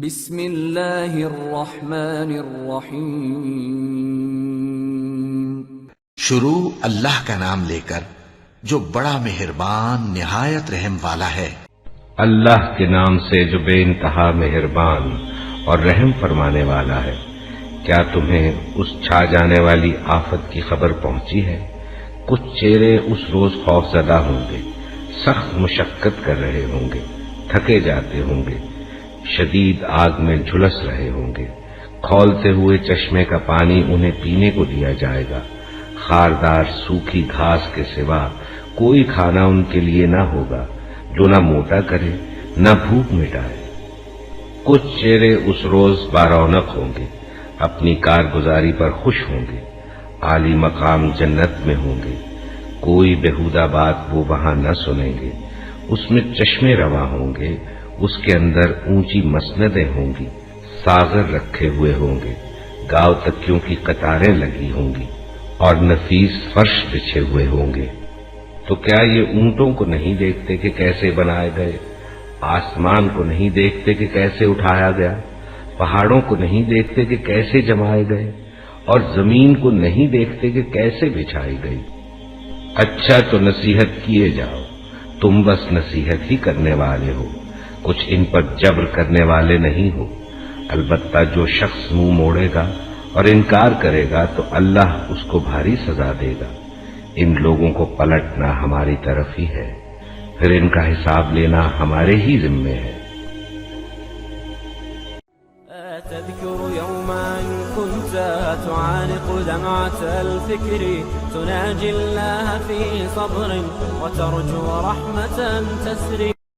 بسم اللہ الرحمن الرحیم۔ شروع اللہ کا نام لے کر جو بڑا مہربان نہایت رحم والا ہے۔ اللہ کے نام سے جو بے انتہا مہربان اور رحم فرمانے والا ہے۔ کیا تمہیں اس چھا جانے والی آفت کی خبر پہنچی ہے؟ کچھ چہرے اس روز خوف زدہ ہوں گے، سخت مشقت کر رہے ہوں گے، تھکے جاتے ہوں گے، شدید آگ میں جھلس رہے ہوں گے۔ کھولتے ہوئے چشمے کا پانی انہیں پینے کو دیا جائے گا۔ خاردار سوکھی گھاس کے سوا کوئی کھانا ان کے لیے نہ ہوگا جو نہ موٹا کرے نہ بھوک مٹائے۔ کچھ چہرے اس روز بارونق ہوں گے، اپنی کارگزاری پر خوش ہوں گے، عالی مقام جنت میں ہوں گے۔ کوئی بےہودہ بات وہ وہاں نہ سنیں گے۔ اس میں چشمے رواں ہوں گے، اس کے اندر اونچی مسندیں ہوں گی، ساغر رکھے ہوئے ہوں گے، گاؤ تکیوں کی قطاریں لگی ہوں گی اور نفیس فرش بچھے ہوئے ہوں گے۔ تو کیا یہ اونٹوں کو نہیں دیکھتے کہ کیسے بنائے گئے؟ آسمان کو نہیں دیکھتے کہ کیسے اٹھایا گیا؟ پہاڑوں کو نہیں دیکھتے کہ کیسے جمائے گئے؟ اور زمین کو نہیں دیکھتے کہ کیسے بچھائی گئی؟ اچھا تو نصیحت کیے جاؤ، تم بس نصیحت ہی کرنے والے ہو، کچھ ان پر جبر کرنے والے نہیں ہو۔ البتہ جو شخص منہ موڑے گا اور انکار کرے گا تو اللہ اس کو بھاری سزا دے گا۔ ان لوگوں کو پلٹنا ہماری طرف ہی ہے، پھر ان کا حساب لینا ہمارے ہی ذمے ہے۔ تذكر يوما كنت تعانق دمعة الفكر، تناجي الله في صبر وترجو رحمة تسري.